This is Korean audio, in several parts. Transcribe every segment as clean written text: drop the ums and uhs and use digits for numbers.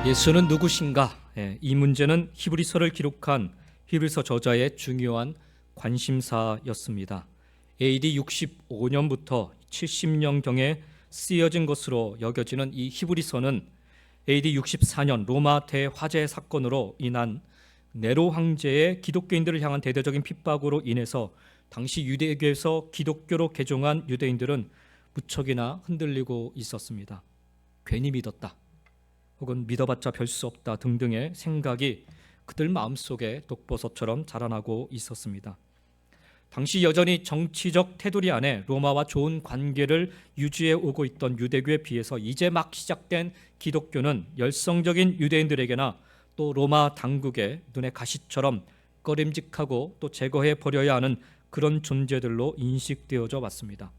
예수는 누구신가? 이 문제는 히브리서를 기록한 히브리서 저자의 중요한 관심사였습니다. AD 65년부터 70년경에 쓰여진 것으로 여겨지는 이 히브리서는 AD 64년 로마 대화재 사건으로 인한 네로 황제의 기독교인들을 향한 대대적인 핍박으로 인해서 당시 유대교에서 기독교로 개종한 유대인들은 무척이나 흔들리고 있었습니다. 괜히 믿었다, 혹은 믿어봤자 별 수 없다 등등의 생각이 그들 마음속에 독버섯처럼 자라나고 있었습니다. 당시 여전히 정치적 테두리 안에 로마와 좋은 관계를 유지해 오고 있던 유대교에 비해서 이제 막 시작된 기독교는 열성적인 유대인들에게나 또 로마 당국의 눈에 가시처럼 꺼림직하고 또 제거해 버려야 하는 그런 존재들로 인식되어져 왔습니다.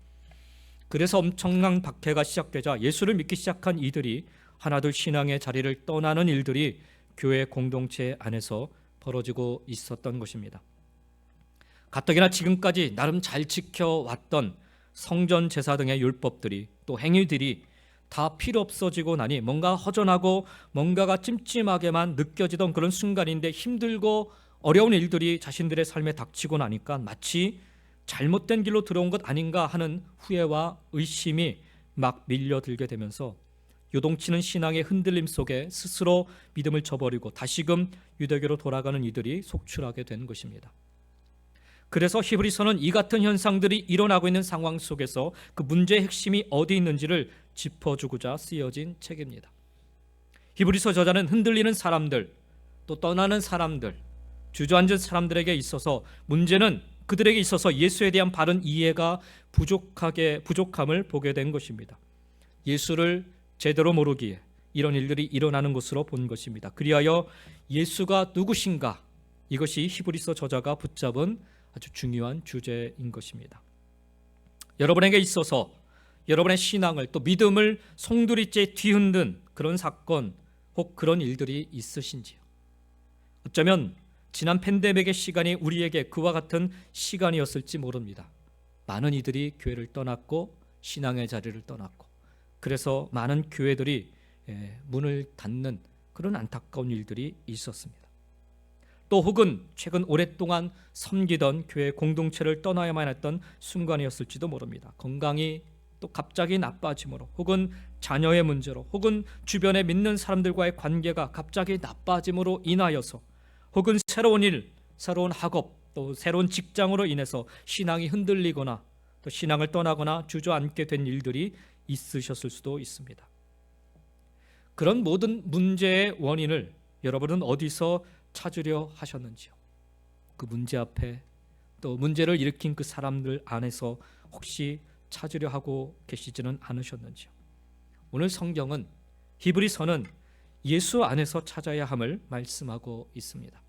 그래서 엄청난 박해가 시작되자 예수를 믿기 시작한 이들이 하나둘 신앙의 자리를 떠나는 일들이 교회 공동체 안에서 벌어지고 있었던 것입니다. 가뜩이나 지금까지 나름 잘 지켜왔던 성전 제사 등의 율법들이 또 행위들이 다 필요 없어지고 나니 뭔가 허전하고 뭔가가 찜찜하게만 느껴지던 그런 순간인데, 힘들고 어려운 일들이 자신들의 삶에 닥치고 나니까 마치 잘못된 길로 들어온 것 아닌가 하는 후회와 의심이 막 밀려들게 되면서 요동치는 신앙의 흔들림 속에 스스로 믿음을 저버리고 다시금 유대교로 돌아가는 이들이 속출하게 된 것입니다. 그래서 히브리서는 이 같은 현상들이 일어나고 있는 상황 속에서 그 문제의 핵심이 어디 있는지를 짚어주고자 쓰여진 책입니다. 히브리서 저자는 흔들리는 사람들, 또 떠나는 사람들, 주저앉은 사람들에게 있어서 문제는 그들에게 있어서 예수에 대한 바른 이해가 부족함을 보게 된 것입니다. 예수를 제대로 모르기에 이런 일들이 일어나는 것으로 본 것입니다. 그리하여 예수가 누구신가? 이것이 히브리서 저자가 붙잡은 아주 중요한 주제인 것입니다. 여러분에게 있어서 여러분의 신앙을 또 믿음을 송두리째 뒤흔든 그런 사건 혹 그런 일들이 있으신지요? 어쩌면 지난 팬데믹의 시간이 우리에게 그와 같은 시간이었을지 모릅니다. 많은 이들이 교회를 떠났고 신앙의 자리를 떠났고, 그래서 많은 교회들이 문을 닫는 그런 안타까운 일들이 있었습니다. 또 혹은 최근 오랫동안 섬기던 교회 공동체를 떠나야만 했던 순간이었을지도 모릅니다. 건강이 또 갑자기 나빠짐으로, 혹은 자녀의 문제로, 혹은 주변에 믿는 사람들과의 관계가 갑자기 나빠짐으로 인하여서, 혹은 새로운 일, 새로운 학업, 또 새로운 직장으로 인해서 신앙이 흔들리거나 또 신앙을 떠나거나 주저앉게 된 일들이 있으셨을 수도 있습니다. 그런 모든 문제의 원인을 여러분은 어디서 찾으려 하셨는지요? 그 문제 앞에 또 문제를 일으킨 그 사람들 안에서 혹시 찾으려 하고 계시지는 않으셨는지요? 오늘 성경은, 히브리서는 예수 안에서 찾아야 함을 말씀하고 있습니다.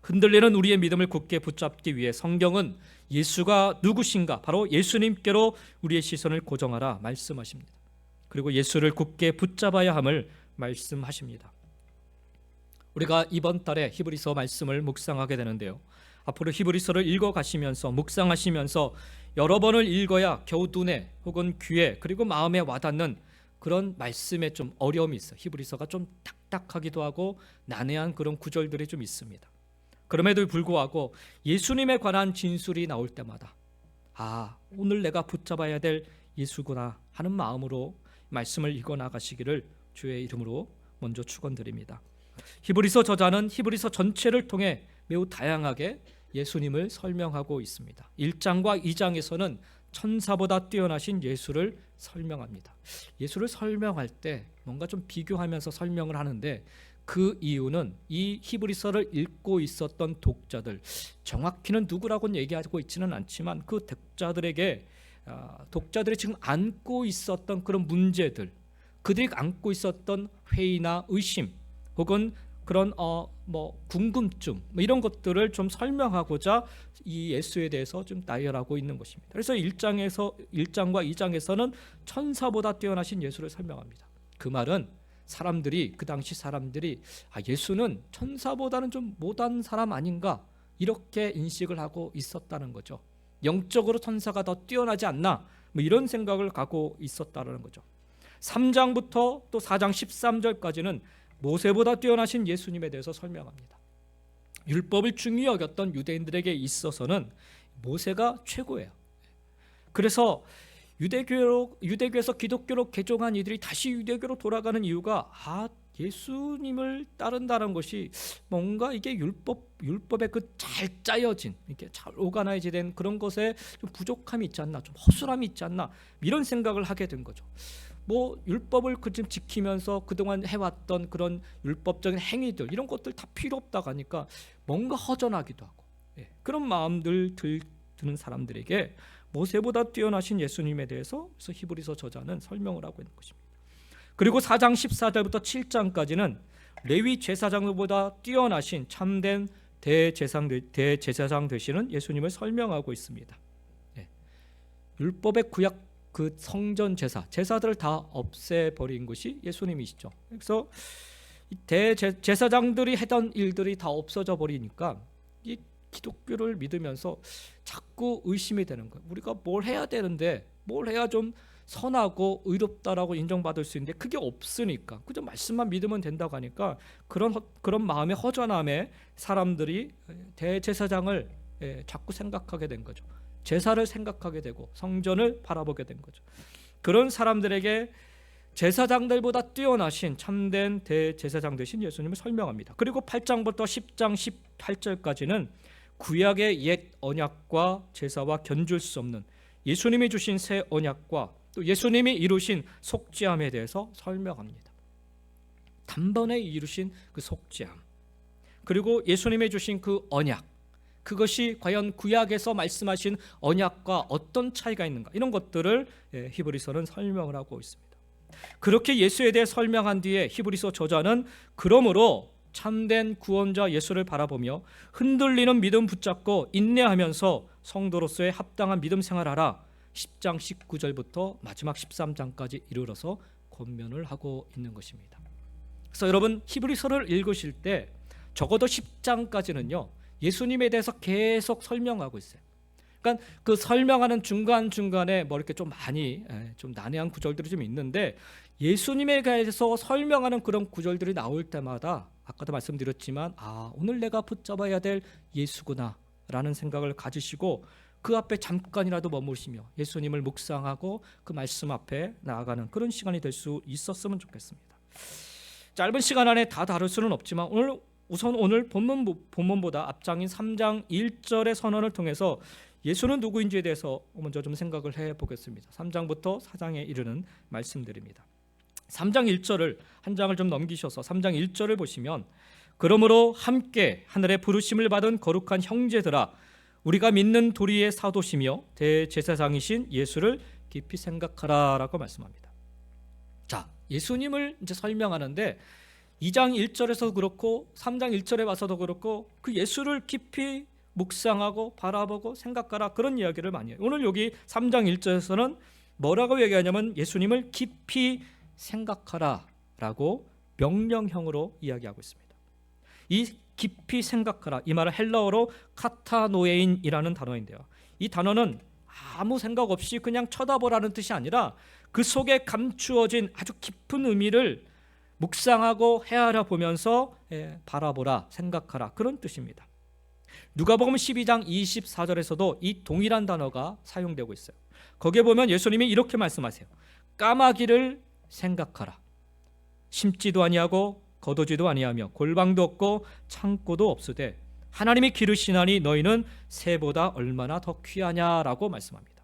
흔들리는 우리의 믿음을 굳게 붙잡기 위해 성경은 예수가 누구신가, 바로 예수님께로 우리의 시선을 고정하라 말씀하십니다. 그리고 예수를 굳게 붙잡아야 함을 말씀하십니다. 우리가 이번 달에 히브리서 말씀을 묵상하게 되는데요, 앞으로 히브리서를 읽어가시면서 묵상하시면서 여러 번을 읽어야 겨우 눈에 혹은 귀에 그리고 마음에 와닿는 그런 말씀에 좀 어려움이 있어요. 히브리서가 좀 딱딱하기도 하고 난해한 그런 구절들이 좀 있습니다. 그럼에도 불구하고 예수님에 관한 진술이 나올 때마다 오늘 내가 붙잡아야 될 예수구나 하는 마음으로 말씀을 읽어 나가시기를 주의 이름으로 먼저 축원드립니다. 히브리서 저자는 히브리서 전체를 통해 매우 다양하게 예수님을 설명하고 있습니다. 1장과 2장에서는 천사보다 뛰어나신 예수를 설명합니다. 예수를 설명할 때 뭔가 좀 비교하면서 설명을 하는데, 그 이유는 이 히브리서를 읽고 있었던 독자들, 정확히는 누구라고는 얘기하고 있지는 않지만 그 독자들이 지금 안고 있었던 그런 문제들, 그들이 안고 있었던 회의나 의심 혹은 그런 궁금증 이런 것들을 좀 설명하고자 이 예수에 대해서 좀 나열하고 있는 것입니다. 그래서 1장과 2장에서는 천사보다 뛰어나신 예수를 설명합니다. 그 말은 그 당시 사람들이 예수는 천사보다는 좀 못한 사람 아닌가, 이렇게 인식을 하고 있었다는 거죠. 영적으로 천사가 더 뛰어나지 않나, 이런 생각을 갖고 있었다는 거죠. 3장부터 또 4장 13절까지는 모세보다 뛰어나신 예수님에 대해서 설명합니다. 율법을 중요히 여겼던 유대인들에게 있어서는 모세가 최고예요. 그래서 유대교에서 기독교로 개종한 이들이 다시 유대교로 돌아가는 이유가 예수님을 따른다는 것이 뭔가 이게 율법에 그 잘 짜여진, 이렇게 잘 오가나이즈된 그런 것에 좀 부족함이 있지 않나, 좀 허술함이 있지 않나, 이런 생각을 하게 된 거죠. 율법을 좀 지키면서 그동안 해왔던 그런 율법적인 행위들, 이런 것들 다 필요 없다고 하니까 뭔가 허전하기도 하고, 그런 마음들 드는 사람들에게 모세보다 뛰어나신 예수님에 대해서 히브리서 저자는 설명을 하고 있는 것입니다. 그리고 4장 14절부터 7장까지는 레위 제사장보다 뛰어나신 참된 대제사장 되시는 예수님을 설명하고 있습니다. 율법의 구약 그 성전 제사들을 다 없애버린 것이 예수님이시죠. 그래서 대제사장들이 했던 일들이 다 없어져 버리니까 이 기독교를 믿으면서 자꾸 의심이 되는 거예요. 우리가 뭘 해야 되는데, 뭘 해야 좀 선하고 의롭다라고 인정받을 수 있는데 그게 없으니까 그저 말씀만 믿으면 된다고 하니까 그런 마음의 허전함에 사람들이 대제사장을 자꾸 생각하게 된 거죠. 제사를 생각하게 되고 성전을 바라보게 된 거죠. 그런 사람들에게 제사장들보다 뛰어나신 참된 대제사장 되신 예수님을 설명합니다. 그리고 8장부터 10장 18절까지는 구약의 옛 언약과 제사와 견줄 수 없는 예수님이 주신 새 언약과 또 예수님이 이루신 속죄함에 대해서 설명합니다. 단번에 이루신 그 속죄함, 그리고 예수님이 주신 그 언약, 그것이 과연 구약에서 말씀하신 언약과 어떤 차이가 있는가, 이런 것들을 히브리서는 설명을 하고 있습니다. 그렇게 예수에 대해 설명한 뒤에 히브리서 저자는 그러므로 참된 구원자 예수를 바라보며 흔들리는 믿음 붙잡고 인내하면서 성도로서의 합당한 믿음 생활하라, 10장 19절부터 마지막 13장까지 이르러서 권면을 하고 있는 것입니다. 그래서 여러분 히브리서를 읽으실 때 적어도 10장까지는요 예수님에 대해서 계속 설명하고 있어요. 그러니까 그 설명하는 중간중간에 이렇게 좀 많이 좀 난해한 구절들이 좀 있는데, 예수님에 대해서 설명하는 그런 구절들이 나올 때마다 아까도 말씀드렸지만 오늘 내가 붙잡아야 될 예수구나 라는 생각을 가지시고 그 앞에 잠깐이라도 머무시며 예수님을 묵상하고 그 말씀 앞에 나아가는 그런 시간이 될 수 있었으면 좋겠습니다. 짧은 시간 안에 다 다룰 수는 없지만 오늘 본문보다 앞장인 3장 1절의 선언을 통해서 예수는 누구인지에 대해서 먼저 좀 생각을 해보겠습니다. 3장부터 4장에 이르는 말씀들입니다. 3장 1절을 한 장을 좀 넘기셔서 3장 1절을 보시면, 그러므로 함께 하늘의 부르심을 받은 거룩한 형제들아, 우리가 믿는 도리의 사도시며 대제사장이신 예수를 깊이 생각하라 라고 말씀합니다. 자, 예수님을 이제 설명하는데 2장 1절에서 그렇고 3장 1절에 와서도 그렇고 그 예수를 깊이 묵상하고 바라보고 생각하라, 그런 이야기를 많이 해요. 오늘 여기 3장 1절에서는 뭐라고 얘기하냐면 예수님을 깊이 생각하라 라고 명령형으로 이야기하고 있습니다. 이 깊이 생각하라, 이 말은 헬라어로 카타노에인이라는 단어인데요, 이 단어는 아무 생각 없이 그냥 쳐다보라는 뜻이 아니라 그 속에 감추어진 아주 깊은 의미를 묵상하고 헤아려 보면서 바라보라, 생각하라, 그런 뜻입니다. 누가복음 12장 24절에서도 이 동일한 단어가 사용되고 있어요. 거기에 보면 예수님이 이렇게 말씀하세요. 까마귀를 생각하라. 심지도 아니하고 거두지도 아니하며 골방도 없고 창고도 없으되 하나님이 기르시나니 너희는 새보다 얼마나 더 귀하냐라고 말씀합니다.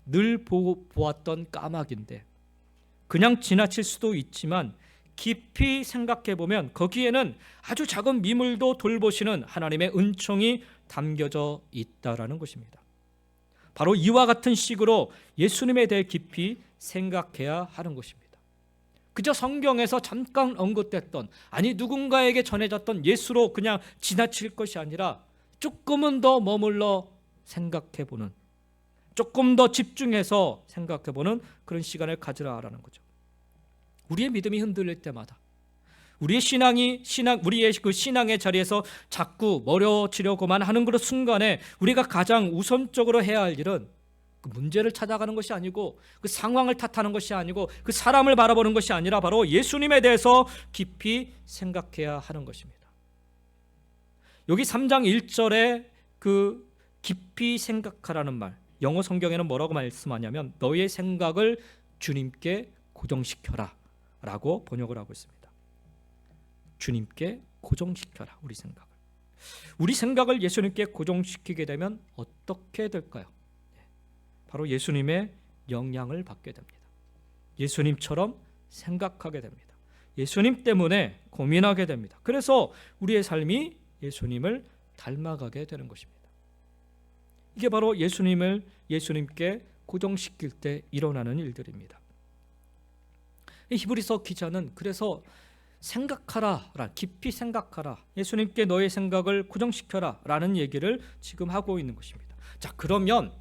늘 보았던 까마귀인데 그냥 지나칠 수도 있지만 깊이 생각해 보면 거기에는 아주 작은 미물도 돌보시는 하나님의 은총이 담겨져 있다라는 것입니다. 바로 이와 같은 식으로 예수님에 대해 깊이 생각해야 하는 것입니다. 그저 성경에서 잠깐 언급됐던, 아니 누군가에게 전해졌던 예수로 그냥 지나칠 것이 아니라 조금은 더 머물러 생각해보는, 조금 더 집중해서 생각해보는 그런 시간을 가지라라는 거죠. 우리의 믿음이 흔들릴 때마다, 우리의 우리의 그 신앙의 자리에서 자꾸 멀어지려고만 하는 그런 순간에 우리가 가장 우선적으로 해야 할 일은 그 문제를 찾아가는 것이 아니고 그 상황을 탓하는 것이 아니고 그 사람을 바라보는 것이 아니라 바로 예수님에 대해서 깊이 생각해야 하는 것입니다. 여기 3장 1절에 그 깊이 생각하라는 말, 영어 성경에는 뭐라고 말씀하냐면 너의 생각을 주님께 고정시켜라 라고 번역을 하고 있습니다. 주님께 고정시켜라. 우리 생각을 예수님께 고정시키게 되면 어떻게 될까요? 바로 예수님의 영향을 받게 됩니다. 예수님처럼 생각하게 됩니다. 예수님 때문에 고민하게 됩니다. 그래서 우리의 삶이 예수님을 닮아가게 되는 것입니다. 이게 바로 예수님께 고정시킬 때 일어나는 일들입니다. 히브리서 기자는 그래서 생각하라, 깊이 생각하라, 예수님께 너의 생각을 고정시켜라 라는 얘기를 지금 하고 있는 것입니다. 자, 그러면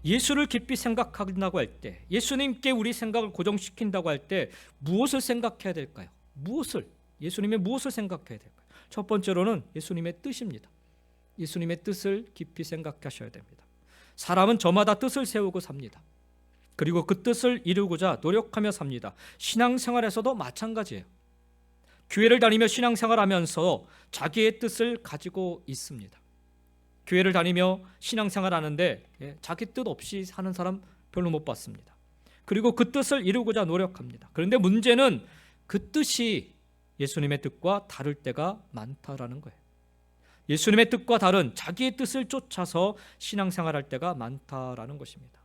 예수를 깊이 생각한다고 할 때, 예수님께 우리 생각을 고정시킨다고 할 때 무엇을 생각해야 될까요? 예수님의 무엇을 생각해야 될까요? 첫 번째로는 예수님의 뜻입니다. 예수님의 뜻을 깊이 생각하셔야 됩니다. 사람은 저마다 뜻을 세우고 삽니다. 그리고 그 뜻을 이루고자 노력하며 삽니다. 신앙생활에서도 마찬가지예요. 교회를 다니며 신앙생활하면서 자기의 뜻을 가지고 있습니다. 교회를 다니며 신앙생활하는데 자기 뜻 없이 사는 사람 별로 못 봤습니다. 그리고 그 뜻을 이루고자 노력합니다. 그런데 문제는 그 뜻이 예수님의 뜻과 다를 때가 많다라는 거예요. 예수님의 뜻과 다른 자기의 뜻을 쫓아서 신앙생활할 때가 많다라는 것입니다.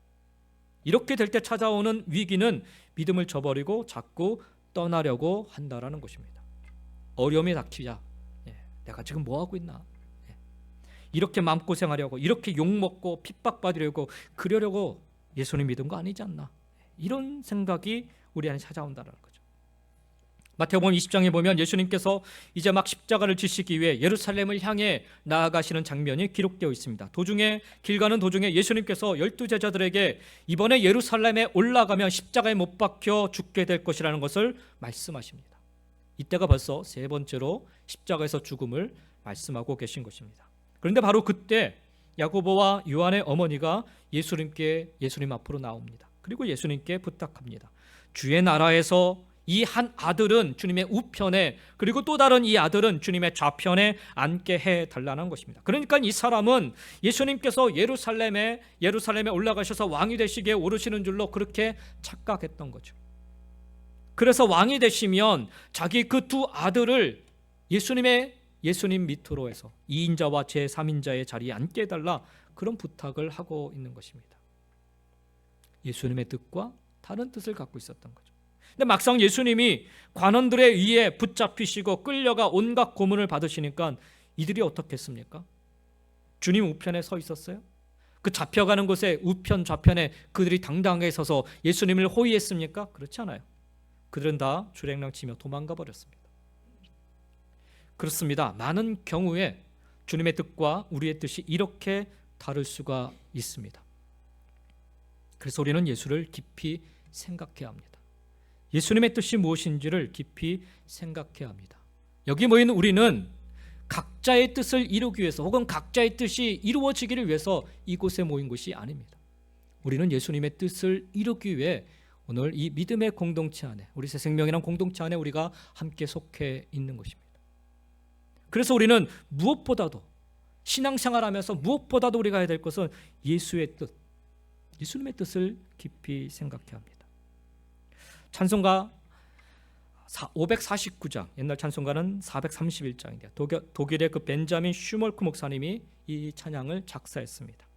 이렇게 될 때 찾아오는 위기는 믿음을 저버리고 자꾸 떠나려고 한다라는 것입니다. 어려움이 닥치자 내가 지금 뭐 하고 있나, 이렇게 마음고생하려고, 이렇게 욕먹고 핍박받으려고 그러려고 예수님 믿은 거 아니지 않나, 이런 생각이 우리 안에 찾아온다는 거죠. 마태복음 20장에 보면 예수님께서 이제 막 십자가를 지시기 위해 예루살렘을 향해 나아가시는 장면이 기록되어 있습니다. 길 가는 도중에 예수님께서 12제자들에게 이번에 예루살렘에 올라가면 십자가에 못 박혀 죽게 될 것이라는 것을 말씀하십니다. 이때가 벌써 세 번째로 십자가에서 죽음을 말씀하고 계신 것입니다. 그런데 바로 그때 야고보와 요한의 어머니가 예수님 앞으로 나옵니다. 그리고 예수님께 부탁합니다. 주의 나라에서 이 한 아들은 주님의 우편에, 그리고 또 다른 이 아들은 주님의 좌편에 앉게 해달라는 것입니다. 그러니까 이 사람은 예수님께서 예루살렘에 올라가셔서 왕이 되시기에 오르시는 줄로 그렇게 착각했던 거죠. 그래서 왕이 되시면 자기 그 두 아들을 예수님 밑으로 해서 2인자와 제3인자의 자리에 앉게 해달라, 그런 부탁을 하고 있는 것입니다. 예수님의 뜻과 다른 뜻을 갖고 있었던 거죠. 근데 막상 예수님이 관원들에 의해 붙잡히시고 끌려가 온갖 고문을 받으시니까 이들이 어떻게 했습니까? 주님 우편에 서 있었어요? 그 잡혀가는 곳에 우편 좌편에 그들이 당당하게 서서 예수님을 호위했습니까? 그렇지 않아요. 그들은 다 주랭랑 치며 도망가 버렸습니다. 그렇습니다. 많은 경우에 주님의 뜻과 우리의 뜻이 이렇게 다를 수가 있습니다. 그래서 우리는 예수를 깊이 생각해야 합니다. 예수님의 뜻이 무엇인지를 깊이 생각해야 합니다. 여기 모인 우리는 각자의 뜻을 이루기 위해서, 혹은 각자의 뜻이 이루어지기를 위해서 이곳에 모인 것이 아닙니다. 우리는 예수님의 뜻을 이루기 위해 오늘 이 믿음의 공동체 안에, 우리 새 생명이란 공동체 안에 우리가 함께 속해 있는 것입니다. 그래서 우리는 무엇보다도 신앙생활하면서 무엇보다도 우리가 해야 될 것은 예수의 뜻, 예수님의 뜻을 깊이 생각해야 합니다. 찬송가 549장, 옛날 찬송가는 431장인데요. 독일의 그 벤자민 슈멀크 목사님이 이 찬양을 작사했습니다.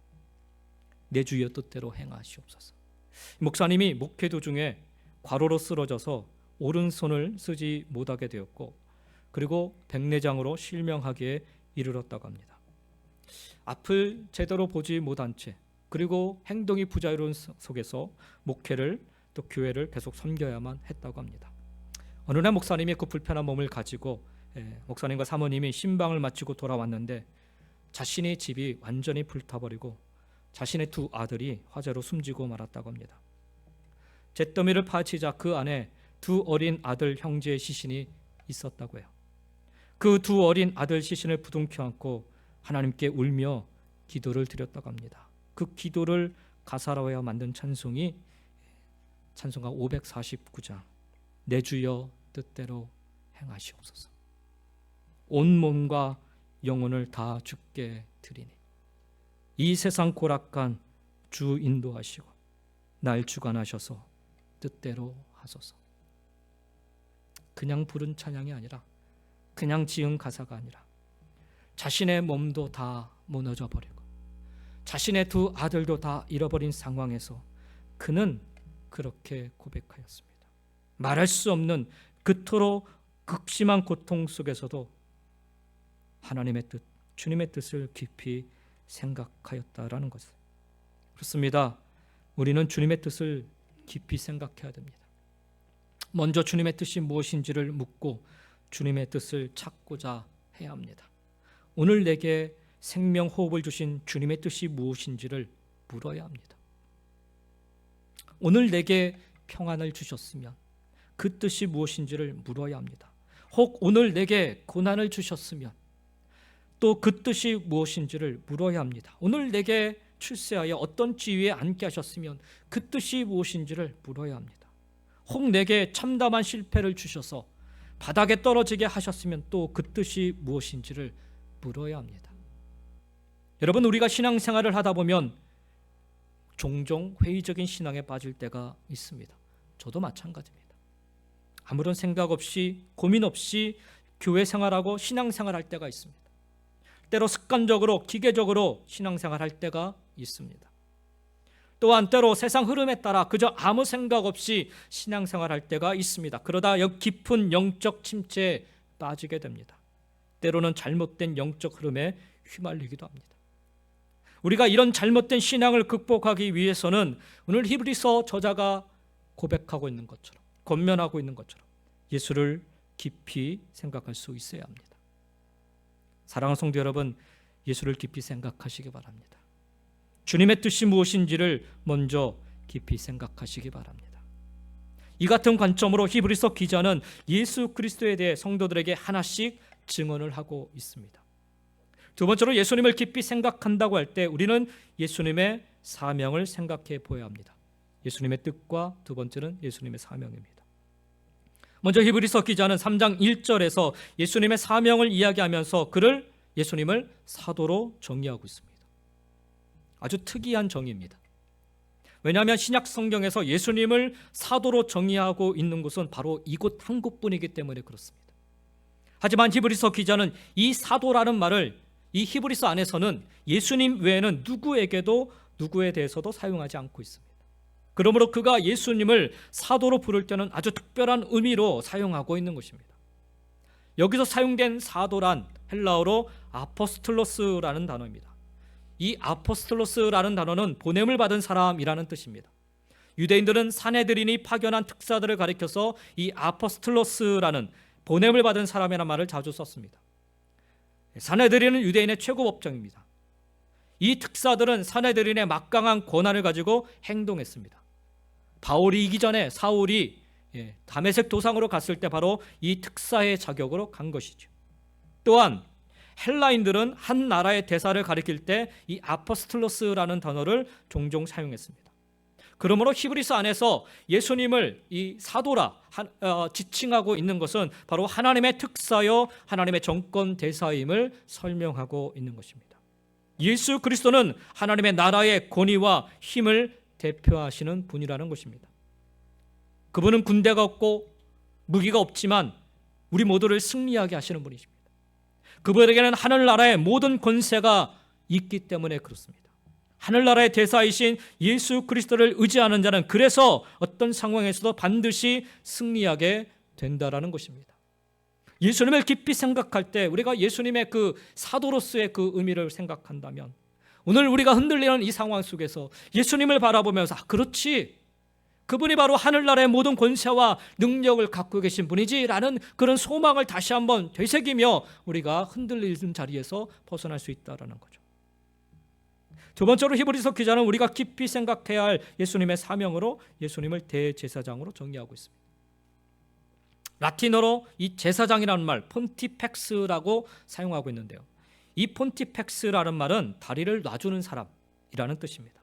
내 주여 뜻대로 행하시옵소서. 목사님이 목회 도중에 과로로 쓰러져서 오른손을 쓰지 못하게 되었고, 그리고 백내장으로 실명하기에 이르렀다고 합니다. 앞을 제대로 보지 못한 채, 그리고 행동이 부자유로운 속에서 목회를, 또 교회를 계속 섬겨야만 했다고 합니다. 어느 날 목사님이 그 불편한 몸을 가지고 목사님과 사모님이 신방을 마치고 돌아왔는데 자신의 집이 완전히 불타버리고 자신의 두 아들이 화재로 숨지고 말았다고 합니다. 잿더미를 파헤치자 그 안에 두 어린 아들 형제의 시신이 있었다고 해요. 그 두 어린 아들 시신을 부둥켜 안고 하나님께 울며 기도를 드렸다고 합니다. 그 기도를 가사로와 만든 찬송이 찬송가 549장 내 주여 뜻대로 행하시옵소서. 온 몸과 영혼을 다 주께 드리니 이 세상 고락간 주 인도하시고 날 주관하셔서 뜻대로 하소서. 그냥 부른 찬양이 아니라, 그냥 지은 가사가 아니라 자신의 몸도 다 무너져 버리고 자신의 두 아들도 다 잃어버린 상황에서 그는 그렇게 고백하였습니다. 말할 수 없는 그토록 극심한 고통 속에서도 하나님의 뜻, 주님의 뜻을 깊이 생각하였다라는 것을. 그렇습니다. 우리는 주님의 뜻을 깊이 생각해야 됩니다. 먼저 주님의 뜻이 무엇인지를 묻고 주님의 뜻을 찾고자 해야 합니다. 오늘 내게 생명 호흡을 주신 주님의 뜻이 무엇인지를 물어야 합니다. 오늘 내게 평안을 주셨으면 그 뜻이 무엇인지를 물어야 합니다. 혹 오늘 내게 고난을 주셨으면 또 그 뜻이 무엇인지를 물어야 합니다. 오늘 내게 출세하여 어떤 지위에 앉게 하셨으면 그 뜻이 무엇인지를 물어야 합니다. 혹 내게 참담한 실패를 주셔서 바닥에 떨어지게 하셨으면 또 그 뜻이 무엇인지를 물어야 합니다. 여러분, 우리가 신앙생활을 하다 보면 종종 회의적인 신앙에 빠질 때가 있습니다. 저도 마찬가지입니다. 아무런 생각 없이 고민 없이 교회 생활하고 신앙생활할 때가 있습니다. 때로 습관적으로 기계적으로 신앙생활할 때가 있습니다. 또한 때로 세상 흐름에 따라 그저 아무 생각 없이 신앙생활할 때가 있습니다. 그러다 깊은 영적 침체에 빠지게 됩니다. 때로는 잘못된 영적 흐름에 휘말리기도 합니다. 우리가 이런 잘못된 신앙을 극복하기 위해서는 오늘 히브리서 저자가 고백하고 있는 것처럼, 권면하고 있는 것처럼 예수를 깊이 생각할 수 있어야 합니다. 사랑하는 성도 여러분, 예수를 깊이 생각하시기 바랍니다. 주님의 뜻이 무엇인지를 먼저 깊이 생각하시기 바랍니다. 이 같은 관점으로 히브리서 기자는 예수 그리스도에 대해 성도들에게 하나씩 증언을 하고 있습니다. 두 번째로 예수님을 깊이 생각한다고 할 때 우리는 예수님의 사명을 생각해 보아야 합니다. 예수님의 뜻과 두 번째는 예수님의 사명입니다. 먼저 히브리서 기자는 3장 1절에서 예수님의 사명을 이야기하면서 예수님을 사도로 정의하고 있습니다. 아주 특이한 정의입니다. 왜냐하면 신약 성경에서 예수님을 사도로 정의하고 있는 곳은 바로 이곳 한 곳뿐이기 때문에 그렇습니다. 하지만 히브리서 기자는 이 사도라는 말을 이 히브리서 안에서는 예수님 외에는 누구에게도 누구에 대해서도 사용하지 않고 있습니다. 그러므로 그가 예수님을 사도로 부를 때는 아주 특별한 의미로 사용하고 있는 것입니다. 여기서 사용된 사도란 헬라어로 아포스톨로스라는 단어입니다. 이 아포스톨로스라는 단어는 보냄을 받은 사람이라는 뜻입니다. 유대인들은 사내들인이 파견한 특사들을 가리켜서 이 아포스톨로스라는 보냄을 받은 사람이라는 말을 자주 썼습니다. 사내들인은 유대인의 최고 법정입니다. 이 특사들은 사내들인의 막강한 권한을 가지고 행동했습니다. 바울이 이기 전에 사울이 다메섹 도상으로 갔을 때 바로 이 특사의 자격으로 간 것이죠. 또한 헬라인들은 한 나라의 대사를 가리킬 때 이 아포스톨로스라는 단어를 종종 사용했습니다. 그러므로 히브리서 안에서 예수님을 이 사도라 지칭하고 있는 것은 바로 하나님의 특사여 하나님의 정권 대사임을 설명하고 있는 것입니다. 예수 그리스도는 하나님의 나라의 권위와 힘을 대표하시는 분이라는 것입니다. 그분은 군대가 없고 무기가 없지만 우리 모두를 승리하게 하시는 분이십니다. 그분에게는 하늘나라의 모든 권세가 있기 때문에 그렇습니다. 하늘나라의 대사이신 예수 그리스도를 의지하는 자는 그래서 어떤 상황에서도 반드시 승리하게 된다라는 것입니다. 예수님을 깊이 생각할 때 우리가 예수님의 그 사도로서의 그 의미를 생각한다면 오늘 우리가 흔들리는 이 상황 속에서 예수님을 바라보면서 그렇지, 그분이 바로 하늘나라의 모든 권세와 능력을 갖고 계신 분이지라는 그런 소망을 다시 한번 되새기며 우리가 흔들리는 자리에서 벗어날 수 있다는 거죠. 두 번째로 히브리서 기자는 우리가 깊이 생각해야 할 예수님의 사명으로 예수님을 대제사장으로 정의하고 있습니다. 라틴어로 이 제사장이라는 말 폰티펙스라고 사용하고 있는데요. 이 폰티펙스라는 말은 다리를 놔주는 사람이라는 뜻입니다.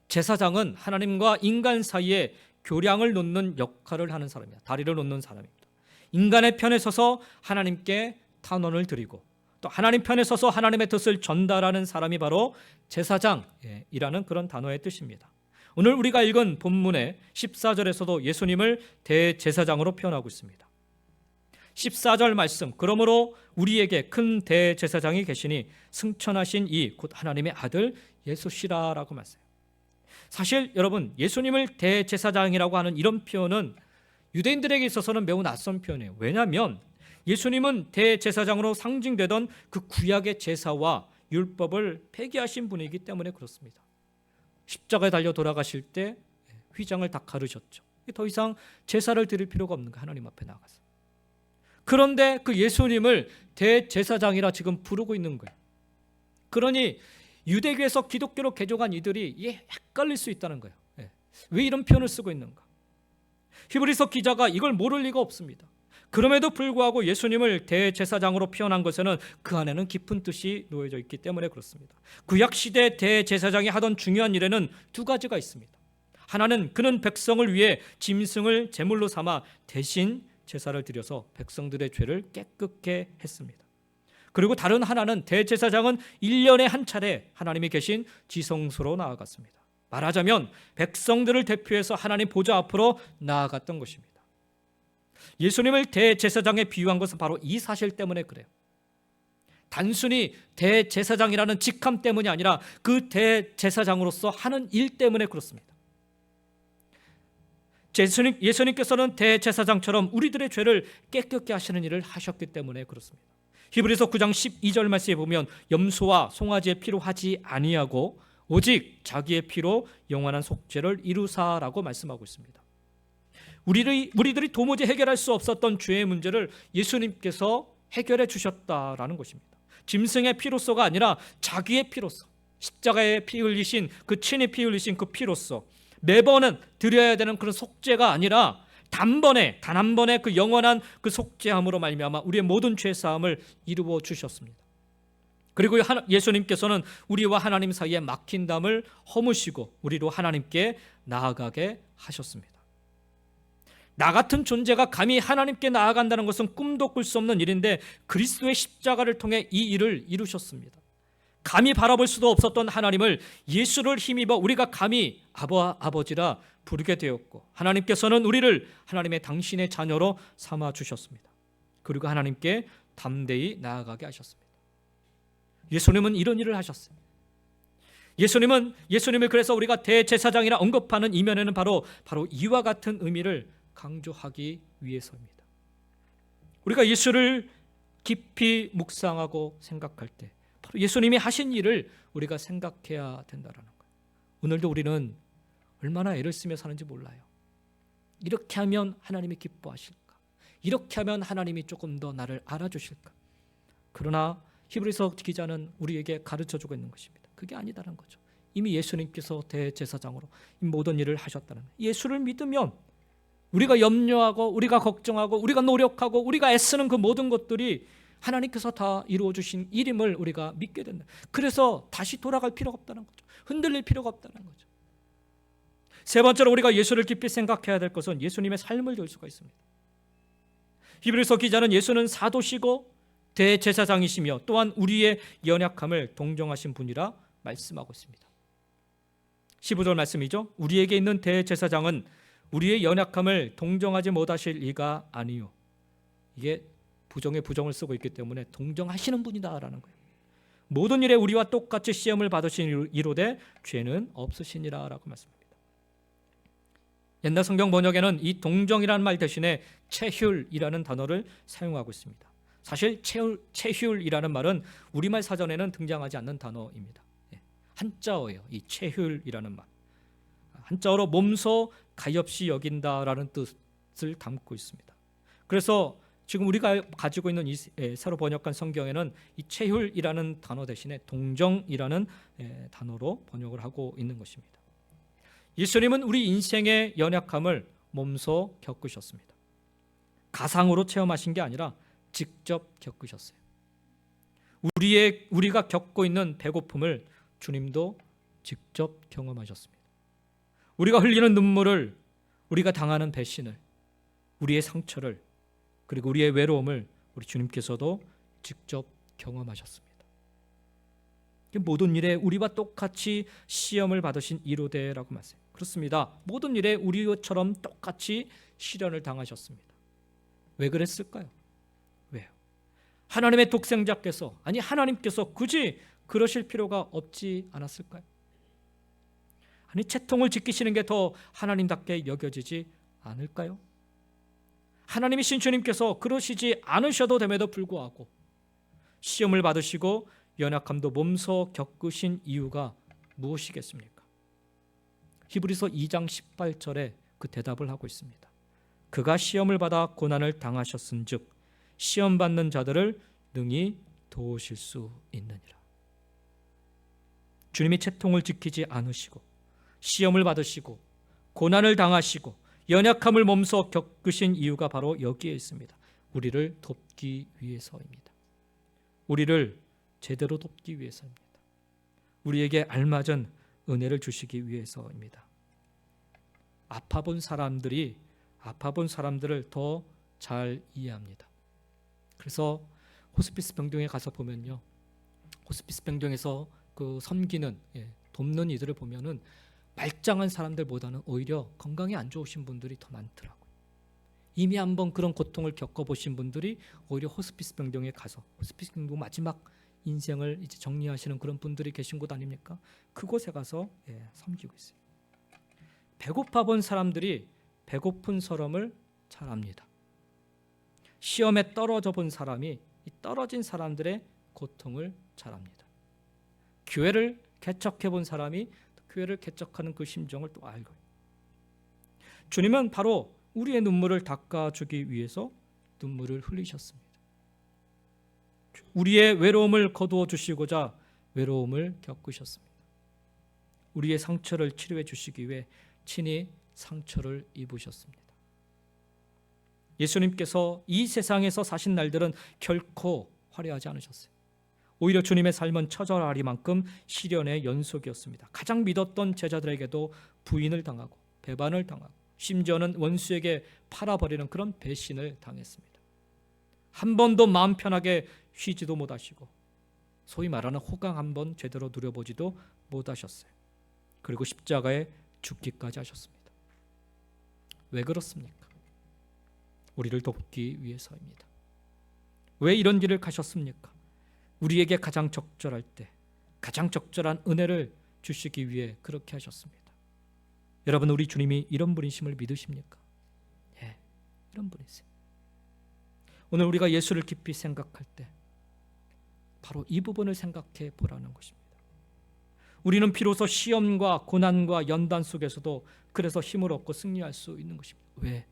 제사장은 하나님과 인간 사이에 교량을 놓는 역할을 하는 사람이야. 다리를 놓는 사람입니다. 인간의 편에 서서 하나님께 탄원을 드리고 또 하나님 편에 서서 하나님의 뜻을 전달하는 사람이 바로 제사장이라는 그런 단어의 뜻입니다. 오늘 우리가 읽은 본문의 14절에서도 예수님을 대제사장으로 표현하고 있습니다. 14절 말씀, 그러므로 우리에게 큰 대제사장이 계시니 승천하신 이 곧 하나님의 아들 예수시라라고 말씀해요. 사실 여러분, 예수님을 대제사장이라고 하는 이런 표현은 유대인들에게 있어서는 매우 낯선 표현이에요. 왜냐하면 예수님은 대제사장으로 상징되던 그 구약의 제사와 율법을 폐기하신 분이기 때문에 그렇습니다. 십자가에 달려 돌아가실 때 휘장을 다 가르셨죠. 더 이상 제사를 드릴 필요가 없는 거예요. 하나님 앞에 나가서. 그런데 그 예수님을 대제사장이라 지금 부르고 있는 거예요. 그러니 유대교에서 기독교로 개종한 이들이 헷갈릴 수 있다는 거예요. 왜 이런 표현을 쓰고 있는가? 히브리서 기자가 이걸 모를 리가 없습니다. 그럼에도 불구하고 예수님을 대제사장으로 표현한 것에는 그 안에는 깊은 뜻이 놓여져 있기 때문에 그렇습니다. 구약시대 대제사장이 하던 중요한 일에는 두 가지가 있습니다. 하나는 그는 백성을 위해 짐승을 제물로 삼아 대신 제사를 드려서 백성들의 죄를 깨끗게 했습니다. 그리고 다른 하나는 대제사장은 1년에 한 차례 하나님이 계신 지성소로 나아갔습니다. 말하자면 백성들을 대표해서 하나님 보좌 앞으로 나아갔던 것입니다. 예수님을 대제사장에 비유한 것은 바로 이 사실 때문에 그래요. 단순히 대제사장이라는 직함 때문이 아니라 그 대제사장으로서 하는 일 때문에 그렇습니다. 예수님께서는 대제사장처럼 우리들의 죄를 깨끗게 하시는 일을 하셨기 때문에 그렇습니다. 히브리서 9장 12절 말씀에 보면 염소와 송아지의 피로 하지 아니하고 오직 자기의 피로 영원한 속죄를 이루사라고 말씀하고 있습니다. 우리들이 도무지 해결할 수 없었던 죄의 문제를 예수님께서 해결해 주셨다라는 것입니다. 짐승의 피로서가 아니라 자기의 피로서, 십자가에 피 흘리신 그 친히 피 흘리신 그 피로서 매번은 드려야 되는 그런 속죄가 아니라 단 한 번에 그 영원한 그 속죄함으로 말미암아 우리의 모든 죄 사함을 이루어 주셨습니다. 그리고 예수님께서는 우리와 하나님 사이에 막힌 담을 허무시고 우리로 하나님께 나아가게 하셨습니다. 나 같은 존재가 감히 하나님께 나아간다는 것은 꿈도 꿀 수 없는 일인데 그리스도의 십자가를 통해 이 일을 이루셨습니다. 감히 바라볼 수도 없었던 하나님을 예수를 힘입어 우리가 감히 아버지라 부르게 되었고 하나님께서는 우리를 하나님의 당신의 자녀로 삼아 주셨습니다. 그리고 하나님께 담대히 나아가게 하셨습니다. 예수님은 이런 일을 하셨어요. 예수님을 그래서 우리가 대제사장이라 언급하는 이면에는 바로 이와 같은 의미를 강조하기 위해서입니다. 우리가 예수를 깊이 묵상하고 생각할 때 바로 예수님이 하신 일을 우리가 생각해야 된다는 거예요. 오늘도 우리는 얼마나 애를 쓰며 사는지 몰라요. 이렇게 하면 하나님이 기뻐하실까? 이렇게 하면 하나님이 조금 더 나를 알아주실까? 그러나 히브리서 기자는 우리에게 가르쳐주고 있는 것입니다. 그게 아니다는 거죠. 이미 예수님께서 대제사장으로 이 모든 일을 하셨다는 거예요. 예수를 믿으면 우리가 염려하고 우리가 걱정하고 우리가 노력하고 우리가 애쓰는 그 모든 것들이 하나님께서 다 이루어 주신 일임을 우리가 믿게 된다. 그래서 다시 돌아갈 필요가 없다는 거죠. 흔들릴 필요가 없다는 거죠. 세 번째로 우리가 예수를 깊이 생각해야 될 것은 예수님의 삶을 볼 수가 있습니다. 히브리서 기자는 예수는 사도시고 대제사장이시며 또한 우리의 연약함을 동정하신 분이라 말씀하고 있습니다. 15절 말씀이죠. 우리에게 있는 대제사장은 우리의 연약함을 동정하지 못하실 이가 아니요. 이게 부정에 부정을 쓰고 있기 때문에 동정하시는 분이다라는 거예요. 모든 일에 우리와 똑같이 시험을 받으신 이로되 죄는 없으시니라라고 말씀합니다. 옛날 성경 번역에는 이 동정이라는 말 대신에 체휼이라는 단어를 사용하고 있습니다. 사실 체휼이라는 말은 우리말 사전에는 등장하지 않는 단어입니다. 한자어예요. 이 체휼이라는 말. 한자어로 몸소 가엾이 여긴다라는 뜻을 담고 있습니다. 그래서 지금 우리가 가지고 있는 이 새로 번역한 성경에는 이 체휼이라는 단어 대신에 동정이라는 단어로 번역을 하고 있는 것입니다. 예수님은 우리 인생의 연약함을 몸소 겪으셨습니다. 가상으로 체험하신 게 아니라 직접 겪으셨어요. 우리가 겪고 있는 배고픔을 주님도 직접 경험하셨습니다. 우리가 흘리는 눈물을, 우리가 당하는 배신을, 우리의 상처를, 그리고 우리의 외로움을 우리 주님께서도 직접 경험하셨습니다. 모든 일에 우리와 똑같이 시험을 받으신 이로되라고 말씀해요. 그렇습니다. 모든 일에 우리처럼 똑같이 시련을 당하셨습니다. 왜 그랬을까요? 왜요? 하나님의 독생자께서, 아니 하나님께서 굳이 그러실 필요가 없지 않았을까요? 아니 채통을 지키시는 게 더 하나님답게 여겨지지 않을까요? 하나님이신 주님께서 그러시지 않으셔도 됨에도 불구하고 시험을 받으시고 연약함도 몸소 겪으신 이유가 무엇이겠습니까? 히브리서 2장 18절에 그 대답을 하고 있습니다. 그가 시험을 받아 고난을 당하셨은즉 시험 받는 자들을 능히 도우실 수 있느니라. 주님이 채통을 지키지 않으시고 시험을 받으시고 고난을 당하시고 연약함을 몸소 겪으신 이유가 바로 여기에 있습니다. 우리를 돕기 위해서입니다. 우리를 제대로 돕기 위해서입니다. 우리에게 알맞은 은혜를 주시기 위해서입니다. 아파본 사람들이 아파본 사람들을 더 잘 이해합니다. 그래서 호스피스 병동에 가서 보면요, 호스피스 병동에서 그 섬기는, 돕는 이들을 보면은 말짱한 사람들보다는 오히려 건강이 안 좋으신 분들이 더 많더라고요. 이미 한번 그런 고통을 겪어보신 분들이 오히려 호스피스 병동에 가서, 호스피스 병동 마지막 인생을 이제 정리하시는 그런 분들이 계신 곳 아닙니까? 그곳에 가서 섬기고 있어요. 배고파 본 사람들이 배고픈 서름을 잘 압니다. 시험에 떨어져 본 사람이 이 떨어진 사람들의 고통을 잘 압니다. 교회를 개척해 본 사람이 교회를 개척하는 그 심정을 또 알고, 주님은 바로 우리의 눈물을 닦아주기 위해서 눈물을 흘리셨습니다. 우리의 외로움을 거두어 주시고자 외로움을 겪으셨습니다. 우리의 상처를 치료해 주시기 위해 친히 상처를 입으셨습니다. 예수님께서 이 세상에서 사신 날들은 결코 화려하지 않으셨어요. 오히려 주님의 삶은 처절하리만큼 시련의 연속이었습니다. 가장 믿었던 제자들에게도 부인을 당하고 배반을 당하고 심지어는 원수에게 팔아버리는 그런 배신을 당했습니다. 한 번도 마음 편하게 쉬지도 못하시고 소위 말하는 호강 한 번 제대로 누려보지도 못하셨어요. 그리고 십자가에 죽기까지 하셨습니다. 왜 그렇습니까? 우리를 돕기 위해서입니다. 왜 이런 길을 가셨습니까? 우리에게 가장 적절할 때 가장 적절한 은혜를 주시기 위해 그렇게 하셨습니다. 여러분, 우리 주님이 이런 분이심을 믿으십니까? 예, 이런 분이세요. 오늘 우리가 예수를 깊이 생각할 때 바로 이 부분을 생각해 보라는 것입니다. 우리는 비로소 시험과 고난과 연단 속에서도 그래서 힘을 얻고 승리할 수 있는 것입니다. 왜?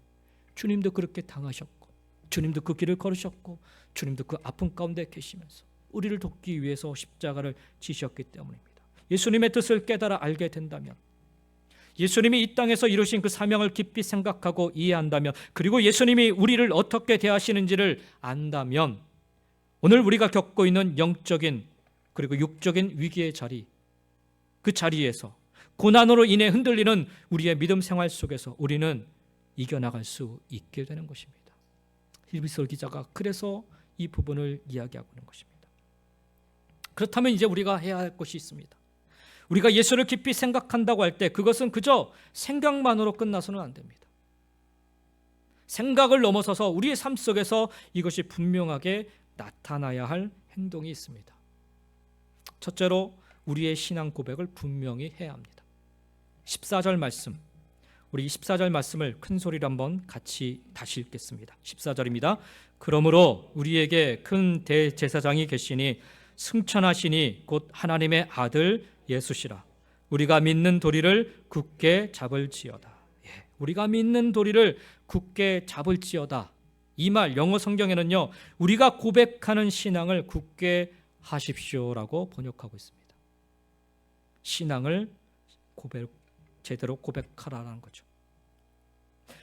주님도 그렇게 당하셨고 주님도 그 길을 걸으셨고 주님도 그 아픔 가운데 계시면서 우리를 돕기 위해서 십자가를 지셨기 때문입니다. 예수님의 뜻을 깨달아 알게 된다면, 예수님이 이 땅에서 이루신 그 사명을 깊이 생각하고 이해한다면, 그리고 예수님이 우리를 어떻게 대하시는지를 안다면, 오늘 우리가 겪고 있는 영적인 그리고 육적인 위기의 자리, 그 자리에서 고난으로 인해 흔들리는 우리의 믿음 생활 속에서 우리는 이겨나갈 수 있게 되는 것입니다. 히브리서 기자가 그래서 이 부분을 이야기하고 있는 것입니다. 그렇다면 이제 우리가 해야 할 것이 있습니다. 우리가 예수를 깊이 생각한다고 할 때 그것은 그저 생각만으로 끝나서는 안 됩니다. 생각을 넘어서서 우리의 삶 속에서 이것이 분명하게 나타나야 할 행동이 있습니다. 첫째로 우리의 신앙 고백을 분명히 해야 합니다. 14절 말씀, 우리 14절 말씀을 큰 소리로 한번 같이 다시 읽겠습니다. 14절입니다. 그러므로 우리에게 큰 대제사장이 계시니 승천하시니 곧 하나님의 아들 예수시라. 우리가 믿는 도리를 굳게 잡을지어다. 우리가 믿는 도리를 굳게 잡을지어다. 이 말 영어 성경에는요, 우리가 고백하는 신앙을 굳게 하십시오라고 번역하고 있습니다. 신앙을 제대로 고백하라는 거죠.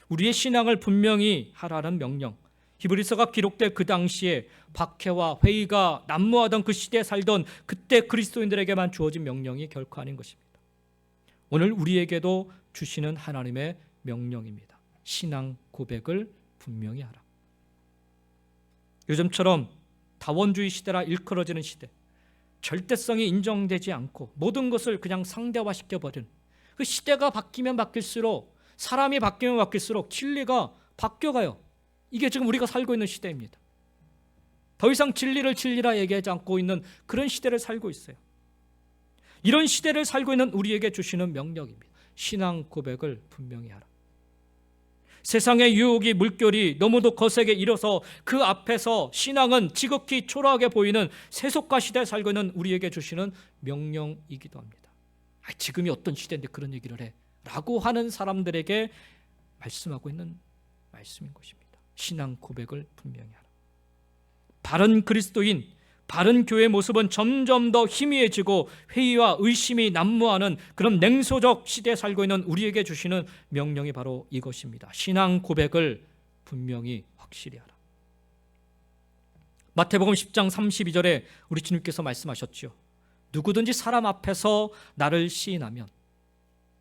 우리의 신앙을 분명히 하라는 명령, 히브리서가 기록될 그 당시에 박해와 회의가 난무하던 그 시대에 살던 그때 그리스도인들에게만 주어진 명령이 결코 아닌 것입니다. 오늘 우리에게도 주시는 하나님의 명령입니다. 신앙 고백을 분명히 하라. 요즘처럼 다원주의 시대라 일컬어지는 시대, 절대성이 인정되지 않고 모든 것을 그냥 상대화시켜버리는 그 시대가 바뀌면 바뀔수록, 사람이 바뀌면 바뀔수록 진리가 바뀌어가요. 이게 지금 우리가 살고 있는 시대입니다. 더 이상 진리를 진리라 얘기하지 않고 있는 그런 시대를 살고 있어요. 이런 시대를 살고 있는 우리에게 주시는 명령입니다. 신앙 고백을 분명히 하라. 세상의 유혹이 물결이 너무도 거세게 일어서 그 앞에서 신앙은 지극히 초라하게 보이는 세속화 시대에 살고 있는 우리에게 주시는 명령이기도 합니다. 지금이 어떤 시대인데 그런 얘기를 해? 라고 하는 사람들에게 말씀하고 있는 말씀인 것입니다. 신앙 고백을 분명히 하라. 바른 그리스도인, 바른 교회의 모습은 점점 더 희미해지고 회의와 의심이 난무하는 그런 냉소적 시대에 살고 있는 우리에게 주시는 명령이 바로 이것입니다. 신앙 고백을 분명히 확실히 하라. 마태복음 10장 32절에 우리 주님께서 말씀하셨죠. 누구든지 사람 앞에서 나를 시인하면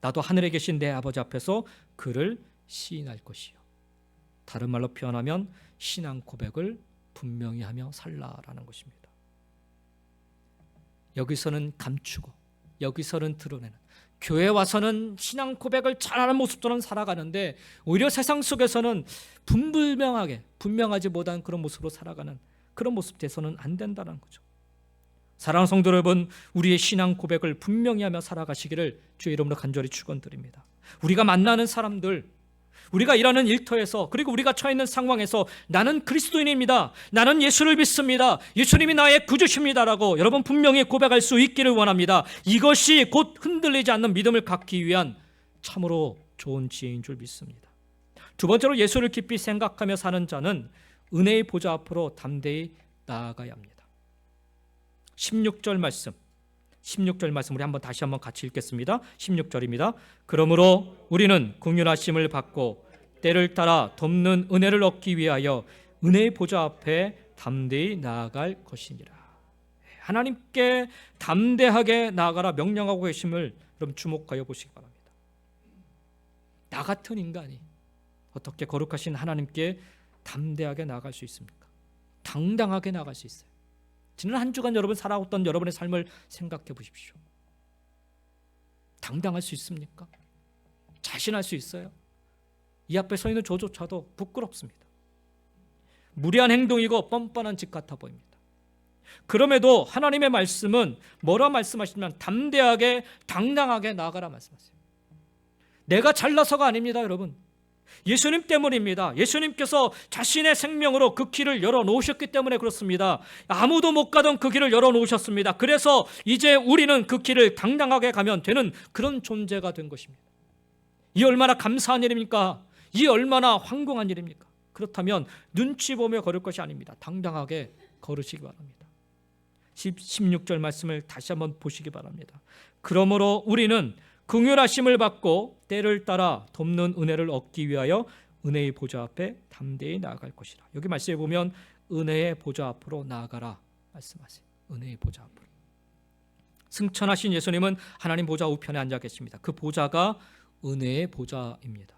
나도 하늘에 계신 내 아버지 앞에서 그를 시인할 것이요. 다른 말로 표현하면 신앙 고백을 분명히 하며 살라라는 것입니다. 여기서는 감추고 여기서는 드러내는, 교회 와서는 신앙 고백을 잘하는 모습처럼 살아가는데 오히려 세상 속에서는 분명하지 못한 그런 모습으로 살아가는 그런 모습 돼서는 안 된다는 거죠. 사랑하는 성도 여러분, 우리의 신앙 고백을 분명히 하며 살아가시기를 주의 이름으로 간절히 축원드립니다. 우리가 만나는 사람들, 우리가 일하는 일터에서, 그리고 우리가 처해 있는 상황에서 나는 그리스도인입니다, 나는 예수를 믿습니다, 예수님이 나의 구주십니다라고 여러분 분명히 고백할 수 있기를 원합니다. 이것이 곧 흔들리지 않는 믿음을 갖기 위한 참으로 좋은 지혜인 줄 믿습니다. 두 번째로, 예수를 깊이 생각하며 사는 자는 은혜의 보좌 앞으로 담대히 나아가야 합니다. 16절 말씀 우리 다시 한번 같이 읽겠습니다. 16절입니다. 그러므로 우리는 긍휼하심을 받고 때를 따라 돕는 은혜를 얻기 위하여 은혜의 보좌 앞에 담대히 나아갈 것이니라. 하나님께 담대하게 나아가라 명령하고 계심을 여러분 주목하여 보시기 바랍니다. 나 같은 인간이 어떻게 거룩하신 하나님께 담대하게 나아갈 수 있습니까? 당당하게 나아갈 수 있어요. 지난 한 주간 여러분 살아왔던 여러분의 삶을 생각해 보십시오. 당당할 수 있습니까? 자신할 수 있어요? 이 앞에 서 있는 저조차도 부끄럽습니다. 무리한 행동이고 뻔뻔한 짓 같아 보입니다. 그럼에도 하나님의 말씀은 뭐라 말씀하시냐면 담대하게 당당하게 나아가라 말씀하세요. 내가 잘나서가 아닙니다, 여러분. 예수님 때문입니다. 예수님께서 자신의 생명으로 그 길을 열어놓으셨기 때문에 그렇습니다. 아무도 못 가던 그 길을 열어놓으셨습니다. 그래서 이제 우리는 그 길을 당당하게 가면 되는 그런 존재가 된 것입니다. 이 얼마나 감사한 일입니까? 이 얼마나 황공한 일입니까? 그렇다면 눈치 보며 걸을 것이 아닙니다. 당당하게 걸으시기 바랍니다. 16절 말씀을 다시 한번 보시기 바랍니다. 그러므로 우리는 긍휼하심을 받고 때를 따라 돕는 은혜를 얻기 위하여 은혜의 보좌 앞에 담대히 나아갈 것이라. 여기 말씀에 보면 은혜의 보좌 앞으로 나아가라 말씀하세요. 은혜의 보좌 앞으로. 승천하신 예수님은 하나님 보좌 우편에 앉아 계십니다. 그 보좌가 은혜의 보좌입니다.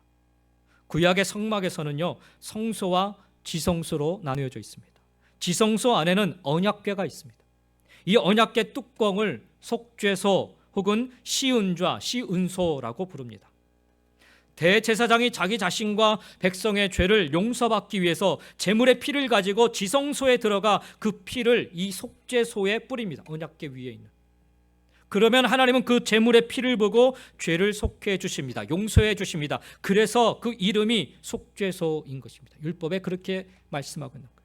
구약의 성막에서는요, 성소와 지성소로 나누어져 있습니다. 지성소 안에는 언약궤가 있습니다. 이 언약궤 뚜껑을 속죄소 혹은 시은좌, 시은소라고 부릅니다. 대제사장이 자기 자신과 백성의 죄를 용서받기 위해서 제물의 피를 가지고 지성소에 들어가 그 피를 이 속죄소에 뿌립니다. 언약궤 위에 있는. 그러면 하나님은 그 제물의 피를 보고 죄를 속해 주십니다. 용서해 주십니다. 그래서 그 이름이 속죄소인 것입니다. 율법에 그렇게 말씀하고 있는 거예요.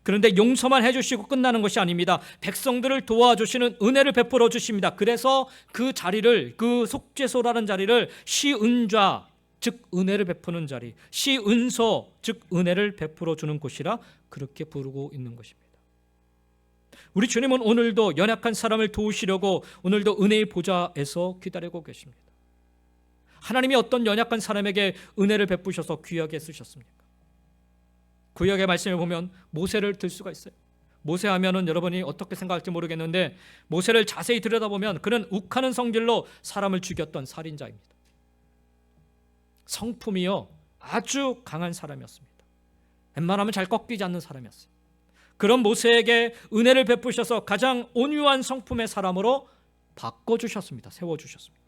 그런데 용서만 해주시고 끝나는 것이 아닙니다. 백성들을 도와주시는 은혜를 베풀어 주십니다. 그래서 그 자리를, 그 속죄소라는 자리를 시은좌, 즉 은혜를 베푸는 자리, 시은소, 즉 은혜를 베풀어 주는 곳이라 그렇게 부르고 있는 것입니다. 우리 주님은 오늘도 연약한 사람을 도우시려고 오늘도 은혜의 보좌에서 기다리고 계십니다. 하나님이 어떤 연약한 사람에게 은혜를 베푸셔서 귀하게 쓰셨습니까? 구약의 말씀을 보면 모세를 들 수가 있어요. 모세 하면은 여러분이 어떻게 생각할지 모르겠는데, 모세를 자세히 들여다보면 그는 욱하는 성질로 사람을 죽였던 살인자입니다. 성품이요 아주 강한 사람이었습니다. 웬만하면 잘 꺾이지 않는 사람이었어요. 그런 모세에게 은혜를 베푸셔서 가장 온유한 성품의 사람으로 바꿔주셨습니다. 세워주셨습니다.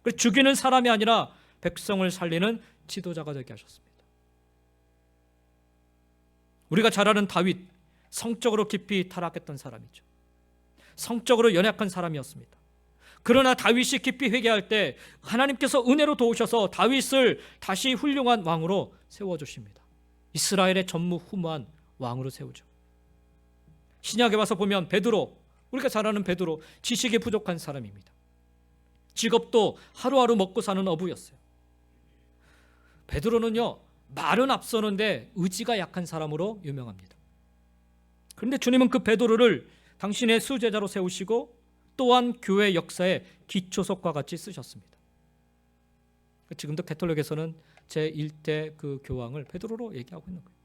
그래서 죽이는 사람이 아니라 백성을 살리는 지도자가 되게 하셨습니다. 우리가 잘 아는 다윗, 성적으로 깊이 타락했던 사람이죠. 성적으로 연약한 사람이었습니다. 그러나 다윗이 깊이 회개할 때 하나님께서 은혜로 도우셔서 다윗을 다시 훌륭한 왕으로 세워주십니다. 이스라엘의 전무후무한 왕으로 세우죠. 신약에 와서 보면 베드로, 우리가 잘 아는 베드로, 지식이 부족한 사람입니다. 직업도 하루하루 먹고 사는 어부였어요. 베드로는요, 말은 앞서는데 의지가 약한 사람으로 유명합니다. 그런데 주님은 그 베드로를 당신의 수제자로 세우시고 또한 교회 역사의 기초석과 같이 쓰셨습니다. 지금도 가톨릭에서는 제1대 그 교황을 베드로로 얘기하고 있는 거예요.